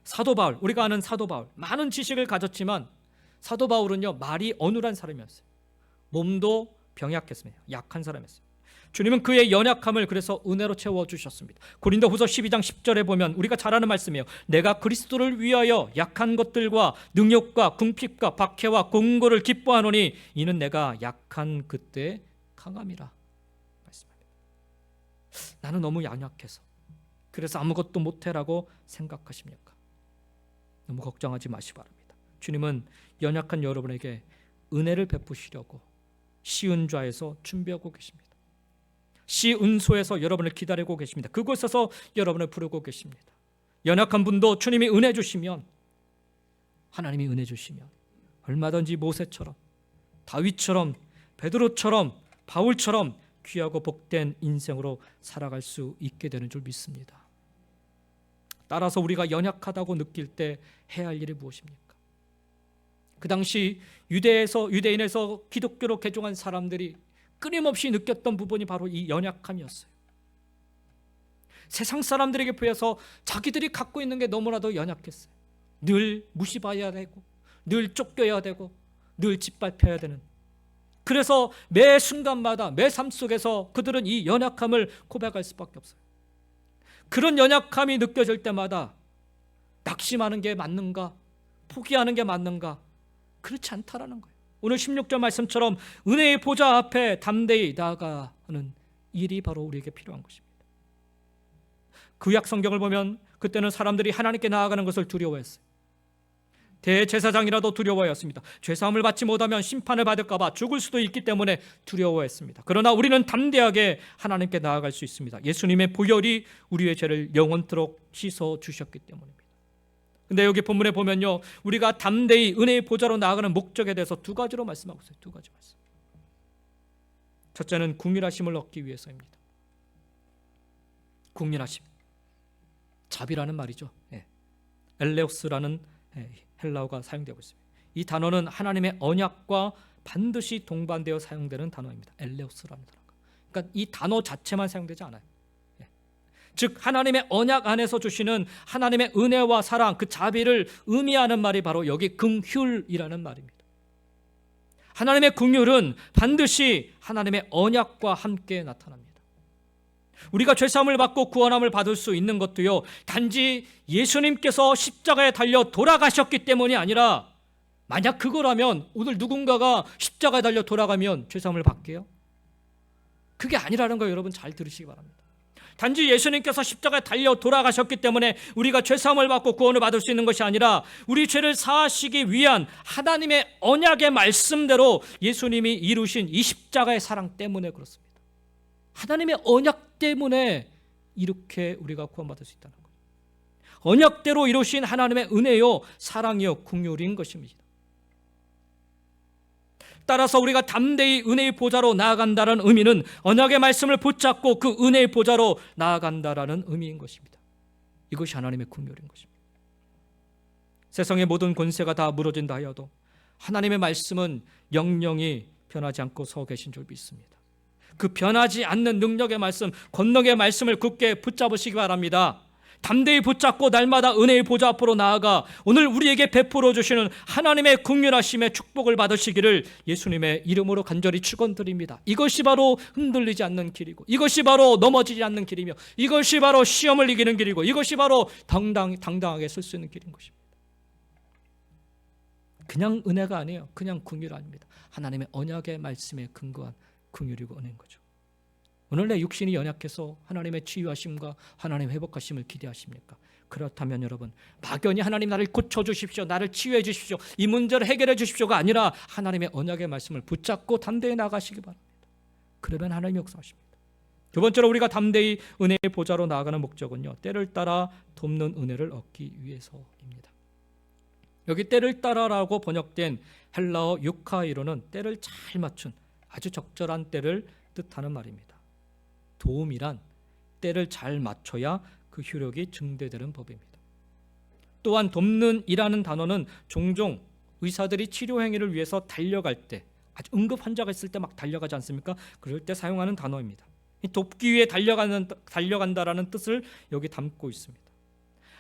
사도 바울, 우리가 아는 사도 바울, 많은 지식을 가졌지만 사도 바울은요, 말이 어눌한 사람이었어요. 몸도 병약했습니다. 약한 사람이었어요. 주님은 그의 연약함을 그래서 은혜로 채워주셨습니다. 고린도후서 12장 10절에 보면 우리가 잘 아는 말씀이에요. 내가 그리스도를 위하여 약한 것들과 능욕과 궁핍과 박해와 공고를 기뻐하노니 이는 내가 약한 그때 강함이라 말씀합니다. 나는 너무 연약해서 그래서 아무것도 못해라고 생각하십니까? 너무 걱정하지 마시기 바랍니다. 주님은 연약한 여러분에게 은혜를 베푸시려고 시은좌에서 준비하고 계십니다. 시은소에서 여러분을 기다리고 계십니다. 그곳에서 여러분을 부르고 계십니다. 연약한 분도 주님이 은혜 주시면, 하나님이 은혜 주시면 얼마든지 모세처럼, 다윗처럼, 베드로처럼, 바울처럼 귀하고 복된 인생으로 살아갈 수 있게 되는 줄 믿습니다. 따라서 우리가 연약하다고 느낄 때 해야 할 일이 무엇입니까? 그 당시 유대인에서 기독교로 개종한 사람들이 끊임없이 느꼈던 부분이 바로 이 연약함이었어요. 세상 사람들에게 비해서 자기들이 갖고 있는 게 너무나도 연약했어요. 늘 무시받아야 되고, 늘 쫓겨야 되고, 늘 짓밟혀야 되는. 그래서 매 순간마다, 매 삶 속에서 그들은 이 연약함을 고백할 수밖에 없어요. 그런 연약함이 느껴질 때마다 낙심하는 게 맞는가, 포기하는 게 맞는가, 그렇지 않다라는 거예요. 오늘 16절 말씀처럼 은혜의 보좌 앞에 담대히 나아가는 일이 바로 우리에게 필요한 것입니다. 구약 성경을 보면 그때는 사람들이 하나님께 나아가는 것을 두려워했어요. 대제사장이라도 두려워했습니다. 죄사함을 받지 못하면 심판을 받을까 봐 죽을 수도 있기 때문에 두려워했습니다. 그러나 우리는 담대하게 하나님께 나아갈 수 있습니다. 예수님의 보혈이 우리의 죄를 영원토록 씻어 주셨기 때문입니다. 근데 여기 본문에 보면요, 우리가 담대히 은혜의 보좌로 나아가는 목적에 대해서 두 가지로 말씀하고 있어요. 두 가지 말씀. 첫째는 국률하심을 얻기 위해서입니다. 국률하심, 자비라는 말이죠. 엘레오스라는 헬라어가 사용되고 있습니다. 이 단어는 하나님의 언약과 반드시 동반되어 사용되는 단어입니다. 엘레오스라는 단어가. 그러니까 이 단어 자체만 사용되지 않아요. 즉 하나님의 언약 안에서 주시는 하나님의 은혜와 사랑, 그 자비를 의미하는 말이 바로 여기 긍휼이라는 말입니다. 하나님의 긍휼은 반드시 하나님의 언약과 함께 나타납니다. 우리가 죄사함을 받고 구원함을 받을 수 있는 것도요, 단지 예수님께서 십자가에 달려 돌아가셨기 때문이 아니라, 만약 그거라면 오늘 누군가가 십자가에 달려 돌아가면 죄사함을 받게요? 그게 아니라는 거예요. 여러분 잘 들으시기 바랍니다. 단지 예수님께서 십자가에 달려 돌아가셨기 때문에 우리가 죄사함을 받고 구원을 받을 수 있는 것이 아니라, 우리 죄를 사하시기 위한 하나님의 언약의 말씀대로 예수님이 이루신 이 십자가의 사랑 때문에 그렇습니다. 하나님의 언약 때문에 이렇게 우리가 구원받을 수 있다는 거예요. 언약대로 이루신 하나님의 은혜요, 사랑이요, 긍휼인 것입니다. 따라서 우리가 담대히 은혜의 보좌로 나아간다는 의미는 언약의 말씀을 붙잡고 그 은혜의 보좌로 나아간다라는 의미인 것입니다. 이것이 하나님의 긍휼인 것입니다. 세상의 모든 권세가 다 무너진다 하여도 하나님의 말씀은 영영이 변하지 않고 서 계신 줄 믿습니다. 그 변하지 않는 능력의 말씀, 권능의 말씀을 굳게 붙잡으시기 바랍니다. 담대히 붙잡고 날마다 은혜의 보좌 앞으로 나아가 오늘 우리에게 베풀어 주시는 하나님의 긍휼하심의 축복을 받으시기를 예수님의 이름으로 간절히 축원드립니다. 이것이 바로 흔들리지 않는 길이고, 이것이 바로 넘어지지 않는 길이며, 이것이 바로 시험을 이기는 길이고, 이것이 바로 당당하게 설 수 있는 길인 것입니다. 그냥 은혜가 아니에요. 그냥 긍휼 아닙니다. 하나님의 언약의 말씀에 근거한 긍휼이고 은혜인 거죠. 오늘 내 육신이 연약해서 하나님의 치유하심과 하나님의 회복하심을 기대하십니까? 그렇다면 여러분, 막연히 하나님 나를 고쳐주십시오, 나를 치유해 주십시오, 이 문제를 해결해 주십시오가 아니라 하나님의 언약의 말씀을 붙잡고 담대히 나가시기 바랍니다. 그러면 하나님이 역사하십니다. 두 번째로 우리가 담대히 은혜의 보좌로 나아가는 목적은요, 때를 따라 돕는 은혜를 얻기 위해서입니다. 여기 때를 따라라고 번역된 헬라어 유카이로는 때를 잘 맞춘 아주 적절한 때를 뜻하는 말입니다. 도움이란 때를 잘 맞춰야 그 효력이 증대되는 법입니다. 또한 돕는 이라는 단어는 종종 의사들이 치료 행위를 위해서 달려갈 때, 아주 응급 환자가 있을 때 막 달려가지 않습니까? 그럴 때 사용하는 단어입니다. 돕기 위해 달려간다라는 뜻을 여기 담고 있습니다.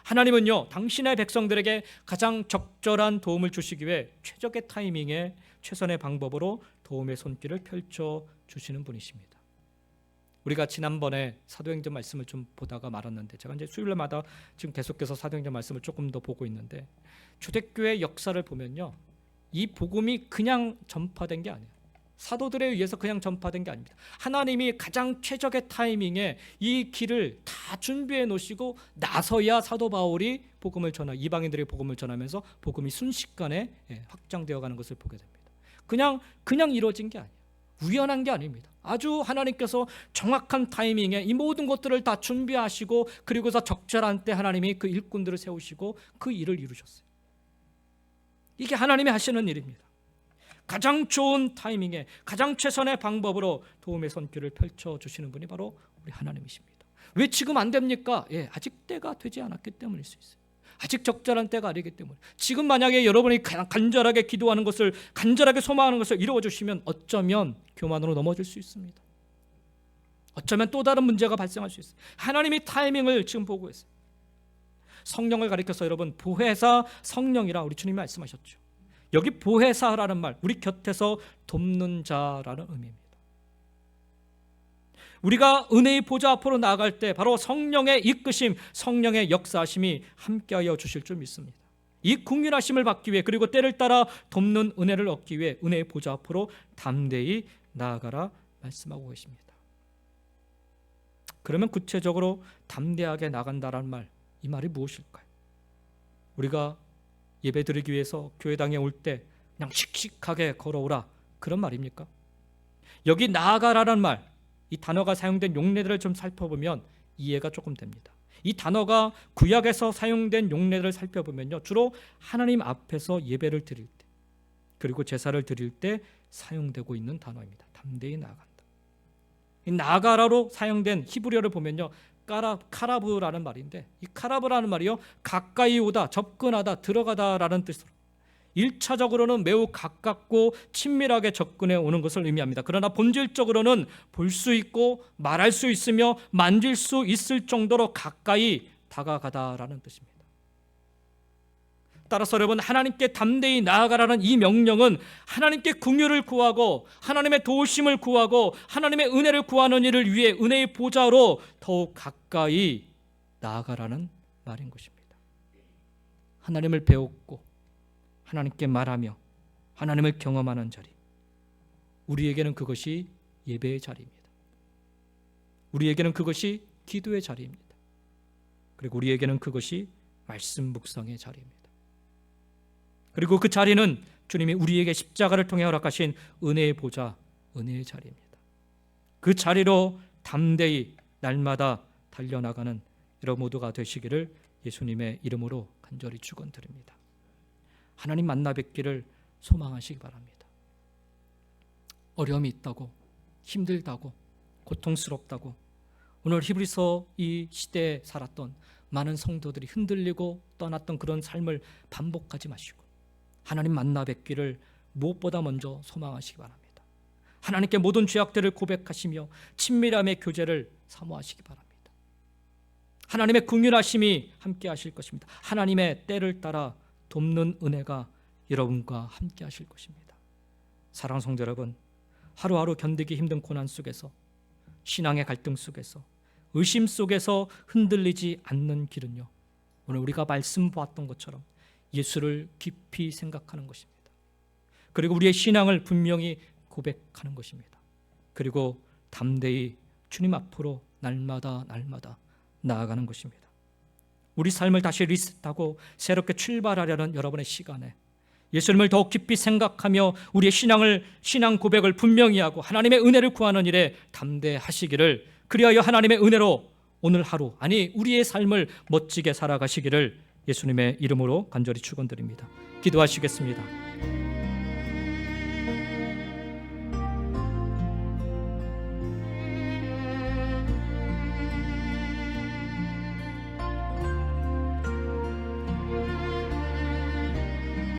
하나님은요, 당신의 백성들에게 가장 적절한 도움을 주시기 위해 최적의 타이밍에 최선의 방법으로 도움의 손길을 펼쳐 주시는 분이십니다. 우리가 지난번에 사도행전 말씀을 좀 보다가 말았는데, 제가 이제 수요일마다 지금 계속해서 사도행전 말씀을 조금 더 보고 있는데, 초대교회 역사를 보면요, 이 복음이 그냥 전파된 게 아니에요. 사도들에 의해서 그냥 전파된 게 아닙니다. 하나님이 가장 최적의 타이밍에 이 길을 다 준비해 놓으시고 나서야 사도 바울이 이방인들의 복음을 전하면서 복음이 순식간에 확장되어 가는 것을 보게 됩니다. 그냥 이루어진 게 아니에요. 우연한 게 아닙니다. 아주 하나님께서 정확한 타이밍에 이 모든 것들을 다 준비하시고, 그리고서 적절한 때 하나님이 그 일꾼들을 세우시고 그 일을 이루셨어요. 이게 하나님이 하시는 일입니다. 가장 좋은 타이밍에 가장 최선의 방법으로 도움의 손길을 펼쳐주시는 분이 바로 우리 하나님이십니다. 왜 지금 안 됩니까? 아직 때가 되지 않았기 때문일 수 있어요. 아직 적절한 때가 아니기 때문에. 지금 만약에 여러분이 간절하게 기도하는 것을, 간절하게 소망하는 것을 이루어주시면 어쩌면 교만으로 넘어질 수 있습니다. 어쩌면 또 다른 문제가 발생할 수 있어요. 하나님이 타이밍을 지금 보고 있어요. 성령을 가리켜서 여러분, 보혜사 성령이라 우리 주님이 말씀하셨죠. 여기 보혜사라는 말, 우리 곁에서 돕는 자라는 의미입니다. 우리가 은혜의 보좌 앞으로 나아갈 때 바로 성령의 이끄심, 성령의 역사하심이 함께하여 주실 줄 믿습니다. 이 긍휼하심을 받기 위해, 그리고 때를 따라 돕는 은혜를 얻기 위해 은혜의 보좌 앞으로 담대히 나아가라 말씀하고 계십니다. 그러면 구체적으로 담대하게 나간다라는 말, 이 말이 무엇일까요? 우리가 예배 드리기 위해서 교회당에 올 때 그냥 씩씩하게 걸어오라, 그런 말입니까? 여기 나아가라는 말, 이 단어가 사용된 용례들을 좀 살펴보면 이해가 조금 됩니다. 이 단어가 구약에서 사용된 용례들을 살펴보면요, 주로 하나님 앞에서 예배를 드릴 때, 그리고 제사를 드릴 때 사용되고 있는 단어입니다. 담대히 나아간다. 이 나아가라로 사용된 히브리어를 보면요, 카라브라는 말인데, 이 카라브라는 말이요, 가까이 오다, 접근하다, 들어가다라는 뜻으로 1차적으로는 매우 가깝고 친밀하게 접근해 오는 것을 의미합니다. 그러나 본질적으로는 볼 수 있고 말할 수 있으며 만질 수 있을 정도로 가까이 다가가다라는 뜻입니다. 따라서 여러분, 하나님께 담대히 나아가라는 이 명령은 하나님께 긍휼을 구하고 하나님의 도우심을 구하고 하나님의 은혜를 구하는 일을 위해 은혜의 보좌로 더욱 가까이 나아가라는 말인 것입니다. 하나님을 배웠고 하나님께 말하며 하나님을 경험하는 자리, 우리에게는 그것이 예배의 자리입니다. 우리에게는 그것이 기도의 자리입니다. 그리고 우리에게는 그것이 말씀 묵상의 자리입니다. 그리고 그 자리는 주님이 우리에게 십자가를 통해 허락하신 은혜의 보좌, 은혜의 자리입니다. 그 자리로 담대히 날마다 달려나가는 여러분 모두가 되시기를 예수님의 이름으로 간절히 축원드립니다. 하나님 만나 뵙기를 소망하시기 바랍니다. 어려움이 있다고, 힘들다고, 고통스럽다고, 오늘 히브리서 이 시대에 살았던 많은 성도들이 흔들리고 떠났던 그런 삶을 반복하지 마시고 하나님 만나 뵙기를 무엇보다 먼저 소망하시기 바랍니다. 하나님께 모든 죄악들을 고백하시며 친밀함의 교제를 사모하시기 바랍니다. 하나님의 긍휼하심이 함께 하실 것입니다. 하나님의 때를 따라 돕는 은혜가 여러분과 함께 하실 것입니다. 사랑하는 성도 여러분, 하루하루 견디기 힘든 고난 속에서, 신앙의 갈등 속에서, 의심 속에서 흔들리지 않는 길은요, 오늘 우리가 말씀 보았던 것처럼 예수를 깊이 생각하는 것입니다. 그리고 우리의 신앙을 분명히 고백하는 것입니다. 그리고 담대히 주님 앞으로 날마다 나아가는 것입니다. 우리 삶을 다시 리셋하고 새롭게 출발하려는 여러분의 시간에 예수님을 더욱 깊이 생각하며 우리의 신앙 고백을 분명히 하고 하나님의 은혜를 구하는 일에 담대하시기를, 그리하여 하나님의 은혜로 오늘 하루, 아니 우리의 삶을 멋지게 살아가시기를 예수님의 이름으로 간절히 축원드립니다. 기도하시겠습니다.